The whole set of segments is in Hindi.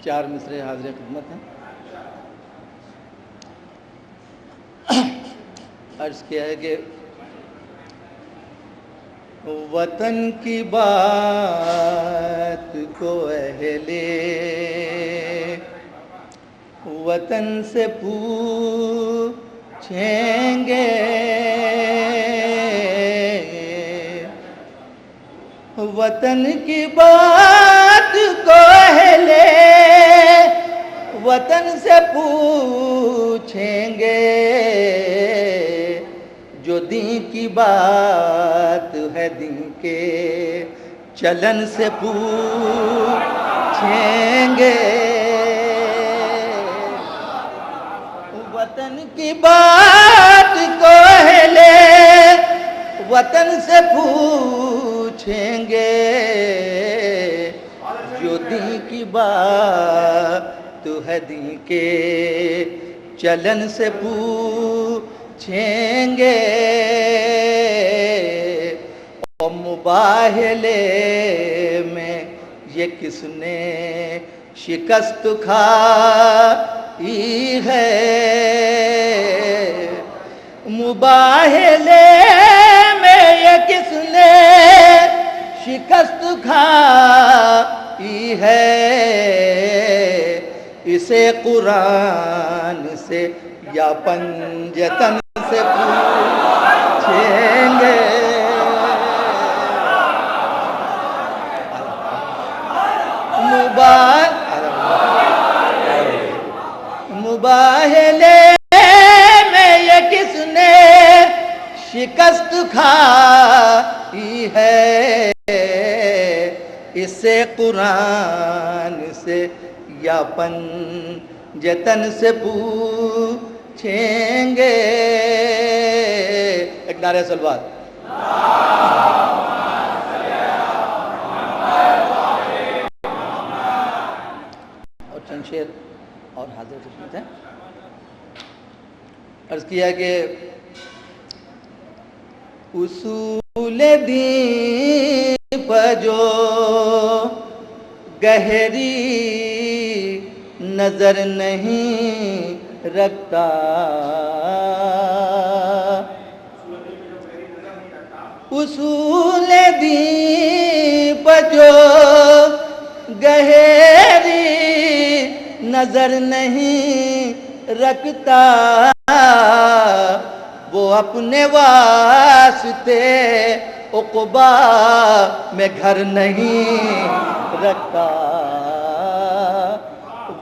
चार मिसरे हाजिर खिदमत हैं। अर्ज़ किया है कि वतन की बात को अहले वतन से पूछेंगे, वतन की बात को अहले वतन से पूछेंगे, जो दीन की बात है दीन के चलन से पूछेंगे। वतन की बात को अहले वतन से पूछेंगे, जो दीन की बात तो है दीन के चलन से पूछेंगे। और मुबाहले में ये किसने शिकस्त खाई है, मुबाहले में ये किसने शिकस्त खाई है, इसे कुरान से या पंजतन से पूछेंगे। मुबाहले में ये किसने शिकस्त खाई है, इसे कुरान से या पंजतन से पूछेंगे। एक नारे सलवात। और चंद शेर और हाजिर खिदमत है। अर्ज किया कि उसूल दीन पर जो गहरी नजर नहीं रखता, उसूल दीन पर जो गहरी नजर नहीं रखता, वो अपने वास्ते उक़बा में घर नहीं रखता,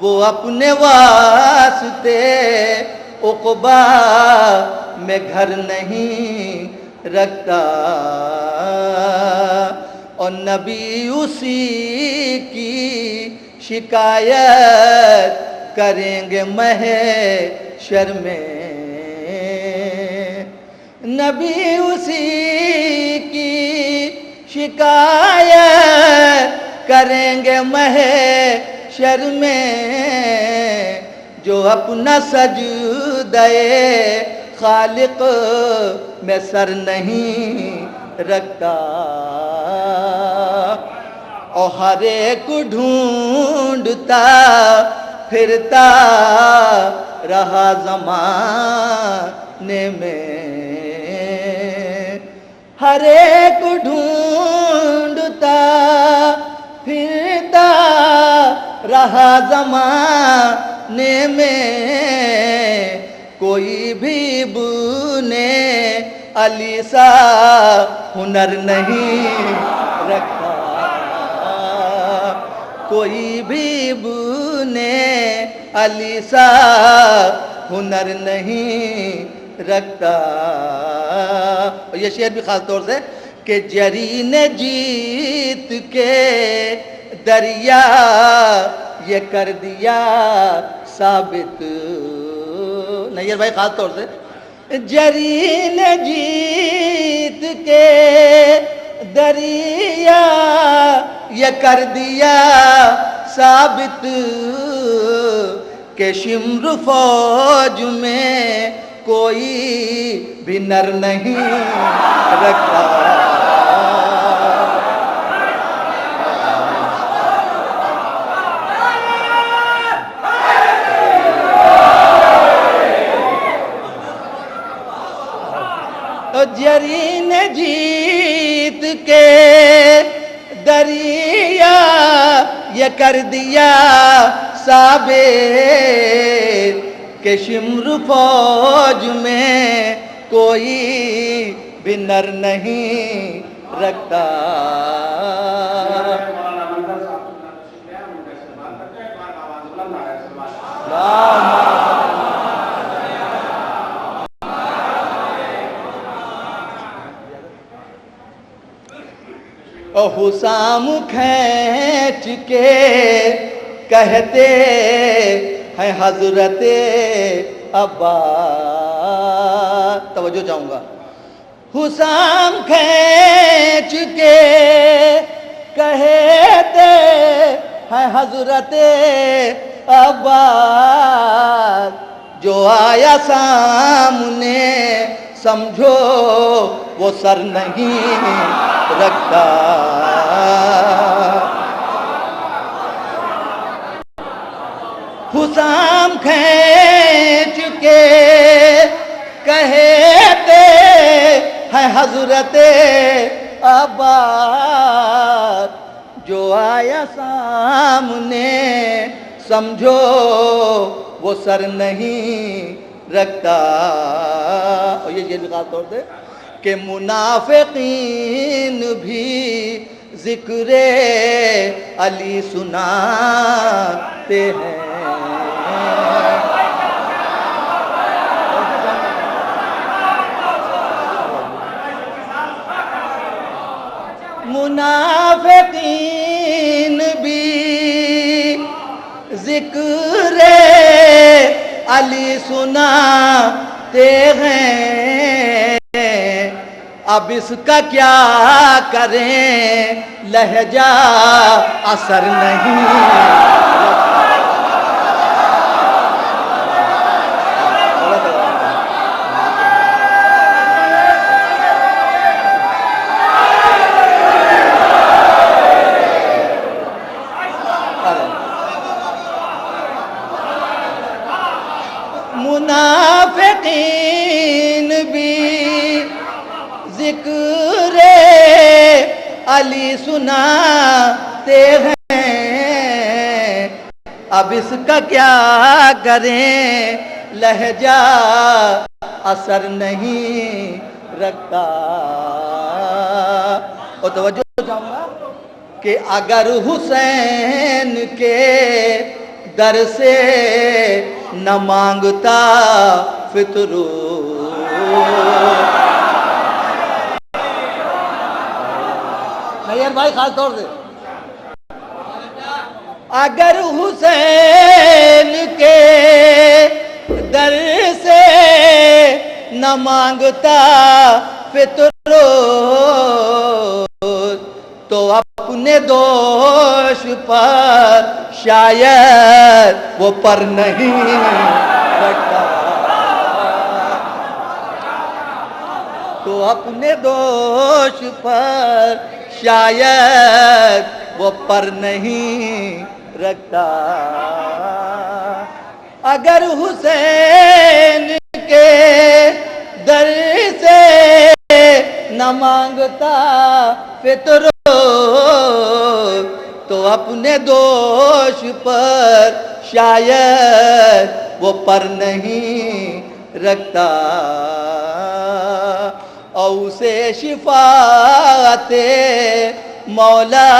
वो अपने वास्ते उक़बा में घर नहीं रखता। और नबी उसी की शिकायत करेंगे महशर में, नबी उसी की शिकायत करेंगे महशर में, जो अपना सजदे खालिक में सर नहीं रखता। और हर एक ढूंढता फिरता रहा ज़माने में, हर एक ढूंढता फिरता रहा ज़माने में, कोई भी बुने अली सा हुनर नहीं रखता, कोई भी बुने अली सा हुनर नहीं रखता। और ये शेर भी ख़ास तौर से कि जरी ने जीत के दरिया ये कर दिया साबित, नैयर भाई ख़ास तौर से, जरी ने जीत के दरिया ये कर दिया साबित, के शिम्र फौज में कोई भी नर नहीं रखता। जरीन जीत के दरिया ये कर दिया साबित के शिम्र फौज में कोई भी नर नहीं रखता। हुसाम खींच के कहते हैं हजरते अब्बास। तवज्जो चाहूंगा। हुसाम खींच के कहते हैं हजरते अब्बास। जो आया सामने समझो वो सर नहीं रखता। हुसाम खींच के कहते हैं हजरते अब्बास। जो आया सामने समझो वो सर नहीं रखता। और ये भी खास तौर से कि मुनाफिकीन भी जिक्रे अली सुनाते हैं। मुनाफिकीन भी जिक्रे अली सुनाते हैं। अब इसका क्या करें लहजा असर नहीं। मुनाफिकीन भी जिक्रे अली सुनाते हैं। अब इसका क्या करें लहजा असर नहीं रखता। और तवज्जो चाहूंगा कि अगर हुसैन के दर से न मांगता फितरू। नैयर भाई खास तौर से अगर हुसैन के दर से न मांगता फितरू तो अपने दोष पर शायद वो पर नहीं रखता। तो अपने दोष पर शायद वो पर नहीं रखता। अगर हुसैन के दर से न मांगता फितरो तो अपने दोष पर शायद वो पर नहीं रखता। और उसे शिफाते मौला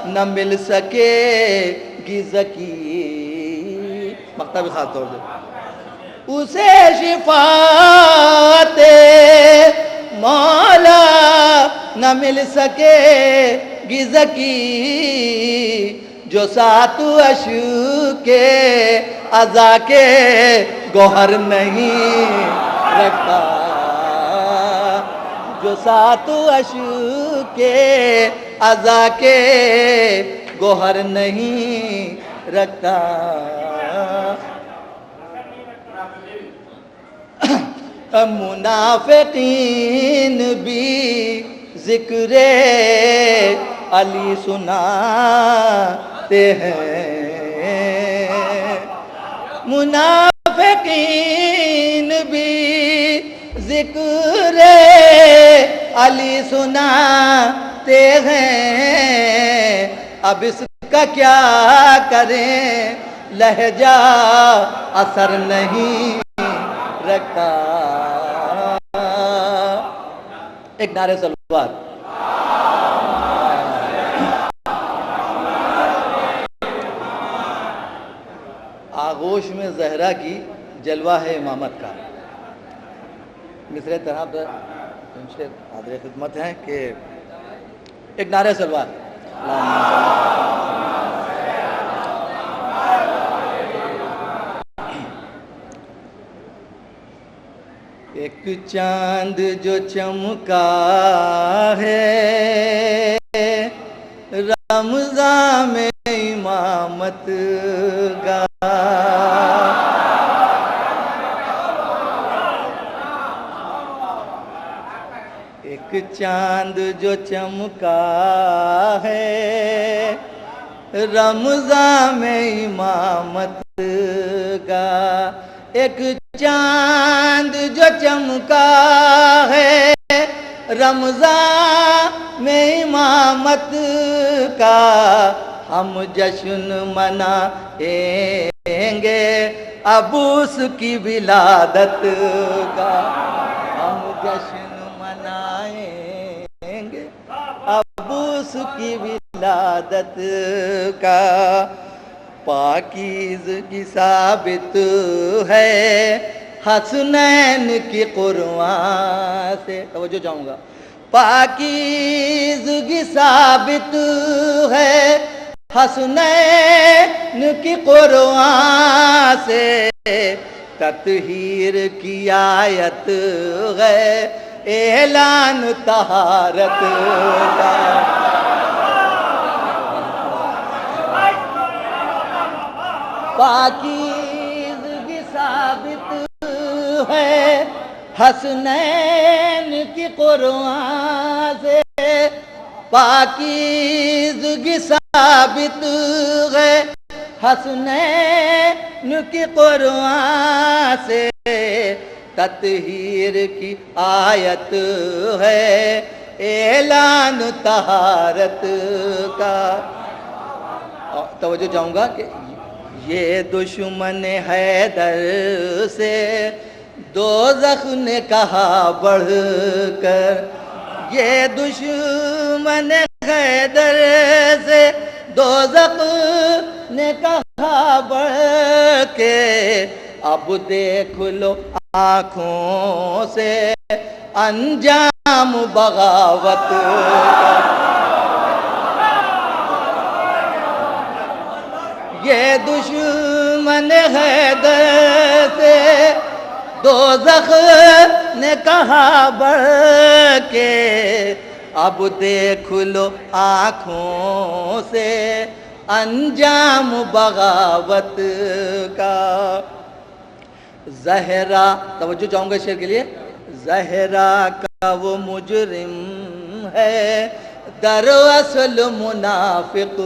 न मिल सकेगी ज़की। मक्ता भी खास तौर से उसे शिफाते मौला न मिल सकेगी ज़की। जो सात अशके अज़ा के गौहर नहीं रखता। जो सात अशके अज़ा के गौहर नहीं रखता। मुनाफिकीन भी जिक्रे अली सुनाते हैं। मुनाफिकीन भी जिक्र अली सुनाते हैं, अब इसका क्या करें, लहजा असर नहीं रखता। एक नारे सलवात। आगोश में जहरा की जलवा है इमामत का। मिसरे तरह पर इनसे हाज़िर खिदमत हैं कि एक नारे सलवात। एक चांद जो चमका है रमज़ान में इमामत गा, एक चांद जो चमका है रमज़ान में इमामत का, एक चांद जो चमका है रमज़ान में इमामत का, हम जश्न मनाएंगे अब उसकी विलादत का, हम जश्न मनाएंगे अब उसकी विलादत का। पाकीज़गी साबित है हसनैन की कुर्बान से, तवज्जो चाहूँगा। पाकीज़गी साबित है हसनैन की कुर्बान से, तत्हीर की आयत है ऐलान तहारत का। पाकीज़गी साबित है हसनैन की कुर्बान से, पाकीज़गी साबित है हसनैन की कुर्बान से, तत्हीर की आयत है ऐलान तहारत का। तवज्जो चाहूँगा कि ये दुश्मन हैदर से दोज़ख ने कहा बढ़कर, ये दुश्मन हैदर से दोज़ख ने कहा बढ़ के, अब देख लो आँखों से अंजाम बगावत का। ये दुश्मन हैदर से दोज़ख ने कहा बढ़ के, अब देख लो आँखों से अंजाम बगावत का। ज़हरा, तवज्जो चाहूँगा शेर के लिए। ज़हरा का वो मुजरिम है दरअसल मुनाफिक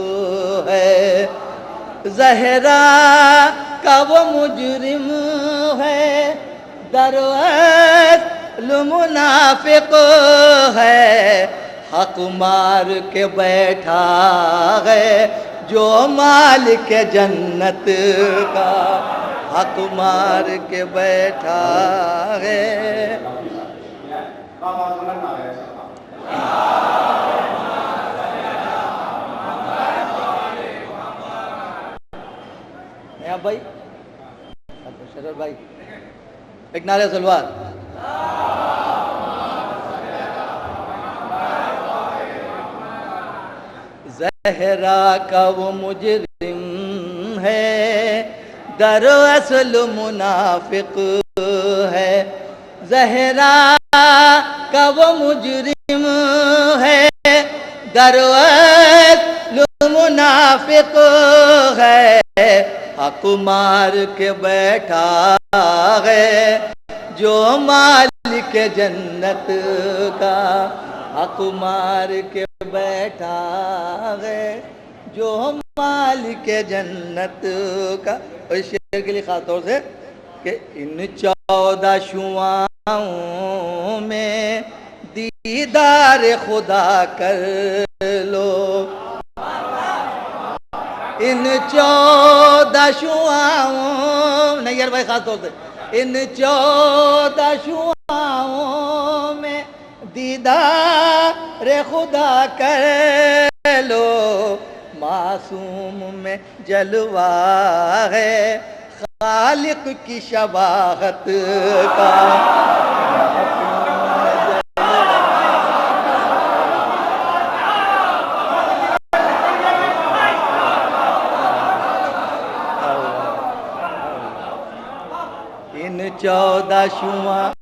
है, ज़हरा का वो मुजरिम है दरअसल मुनाफिक है, हक मार के बैठा है जो मालिक जन्नत का, हक मार के बैठा है। भाई शरद भाई एक नारे सलवार। ज़हरा का वो मुजरिम है दरअसल मुनाफिक है, ज़हरा का वो मुजरिम है दरअसल मुनाफिक है, हक मार के बैठा है जो मालिक जन्नत का, हक मार के बैठा है जो मालिक जन्नत का। और इस शेर के लिए खास तौर से कि इन 14 शुआओं में दीदार खुदा कर लो। इन 14 शुआओं, नैयर भाई खास तौर से, इन 14 शुआओं में दीदार खुदा कर लो। मासूम में जलवा है खालिक की शबाहत का। इन 14 शुआओं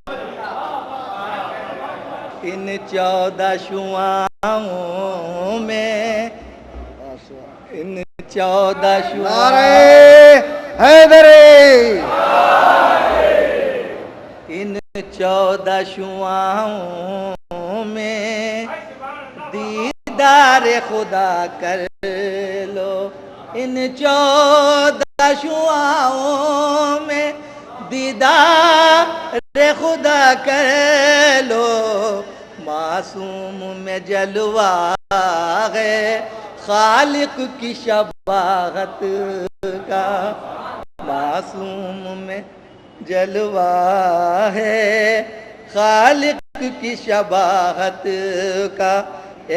में, इन 14 इन 14 शुआओं में दीदार खुदा कर लो। इन 14 शुआओं में दीदार खुदा कर लो। मासूम में जलवा है खालिक की शबाहत का। मासूम में जलवा है खालिक की शबाहत का।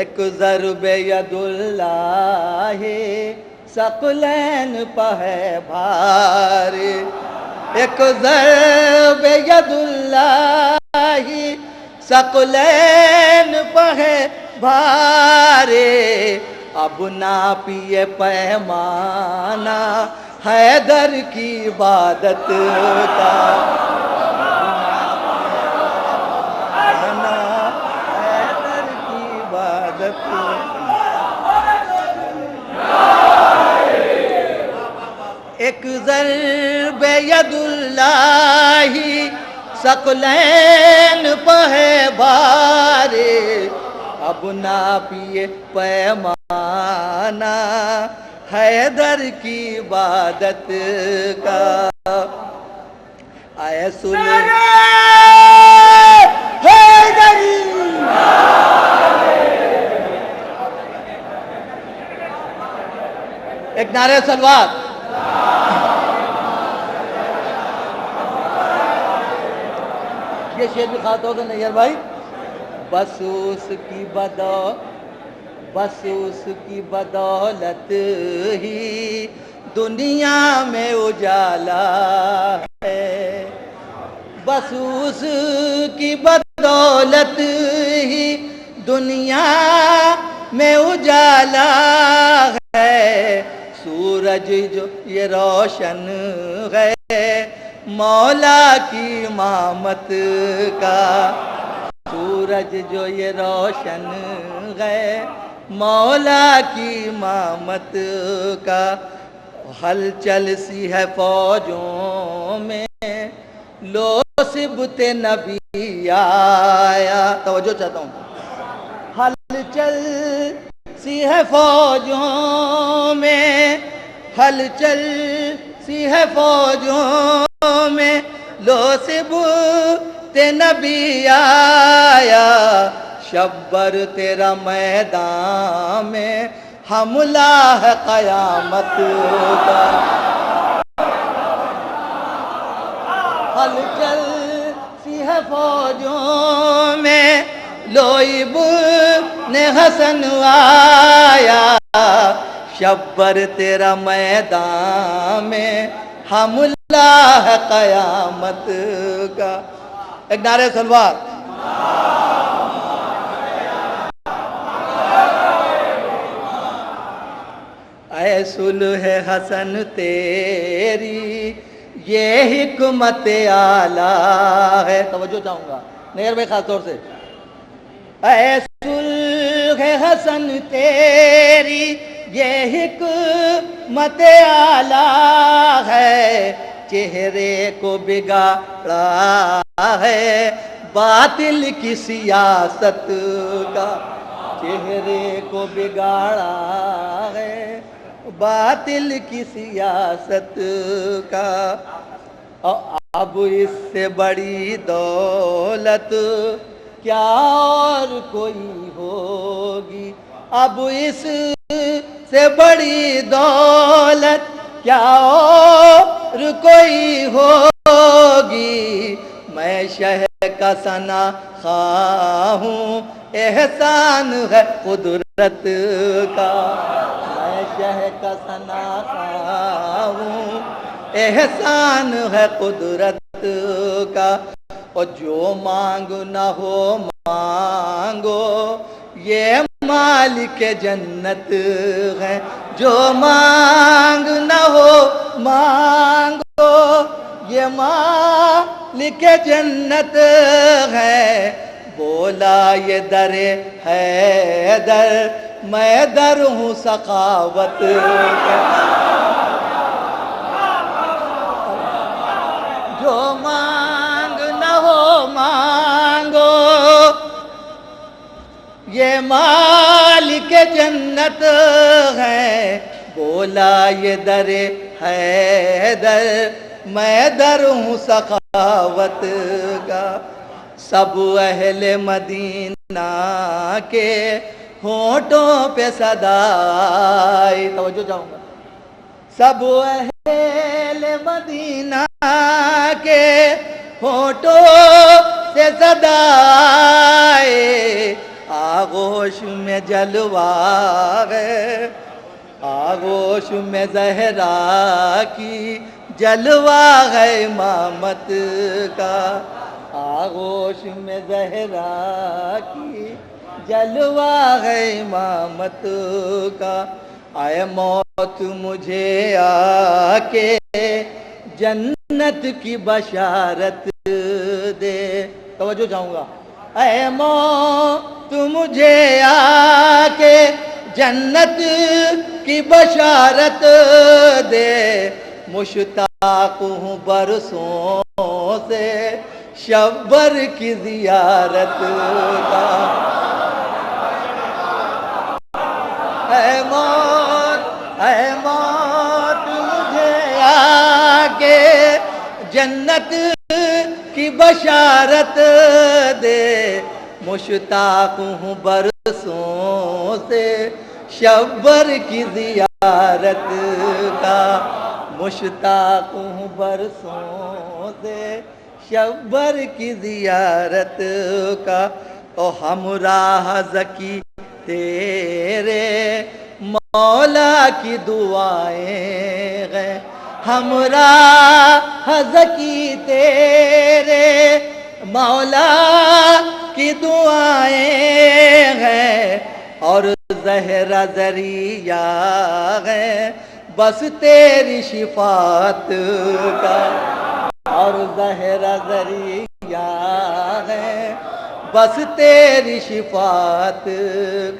एक ज़र्बे यदुल्लाहि सकलैन पहे भारी। एक ज़र्बे यदुल्लाहि सकलैन पहे भारे। अब ना पिए पैमाना हैदर की इबादत का। हैदर की इबादत। एक ज़र्बे यदुल्लाहि सकलैन पहे भारे। अब ना पिए पैमाना हैदर की इबादत का। आए सुल्तान हैदरी। एक नारे सलवात। ये शेर भी खास तौर से नैयर भाई। बस उसकी बदौलत ही दुनिया में उजाला है। बस उसकी बदौलत ही दुनिया में उजाला है। सूरज जो ये रोशन है मौला की इमामत का। सूरज जो ये रोशन है मौला की इमामत का। हलचल सी है फौजों में लो सिबते नबी आया। तवज्जो चाहता हूँ। हलचल सी है फौजों में, हलचल सी है फौजों में लो सिबते नबी आया। शब्बर तेरा मैदान में हमला है क़यामत का। हलचल सी है फौजों में लोइब ने हसन आया। शब्बर तेरा मैदान में हमला है क़यामत का। एक नारे सलवार। ऐ सुलह हसन तेरी ये हिकमत आला है। तवज्जो चाहूँगा नैयर भाई खास तौर से। ऐ सुलह हसन तेरी ये हिकमत आला है। चेहरे को बिगाड़ा है बातिल की सियासत का। चेहरे को बिगाड़ा है बातिल की सियासत का। अब इससे बड़ी दौलत क्या और कोई होगी, अब इससे बड़ी दौलत क्या और कोई होगी। मैं शहर का सना हूँ, एहसान है कुदरत का। मैं शहर का सना हूँ, एहसान है कुदरत का। और जो मांग न हो मांगो, ये मालिक जन्नत है। जो मांग न हो मांगो, ये मालिक जन्नत है। बोला ये दरे है दर, मैं दर हूँ सखावत का। जो मांग न हो मांगो, ये मालिक जन्नत है। बोला ये दरे है दर, मैं दर हूँ सखावत का। सब अहले मदीना के होठों पे सदाई, तवज्जो चाहूँगा। सब अहले मदीना के होठों से सदाए, आगोश में जलवा है, आगोश में ज़हरा की जलवा है इमामत का। आगोश में ज़हरा की जलवा है इमामत का। आए मौत मुझे आके जन्नत की बशारत दे, तवज्जो चाहूँगा। ऐ मौत मुझे आके जन्नत की बशारत दे। मुश्ताक हूँ बरसों से शब्बर की ज़ियारत का। ऐ मौत मुझे आके जन्नत की बशारत दे। मुश्ताक हूँ बरसों से शब्बर की ज़ियारत का। मुश्ताक हूँ बरसों से शब्बर की ज़ियारत का। ओ हमराह ज़की तेरे मौला की दुआएं हैं, हमराह ज़की तेरे मौला की दुआएं हैं। और ज़हरा ज़रिया है बस तेरी शिफात का। और ज़हरा ज़रिया है बस तेरी शिफात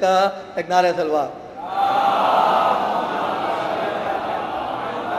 का। एक नारे सलवार।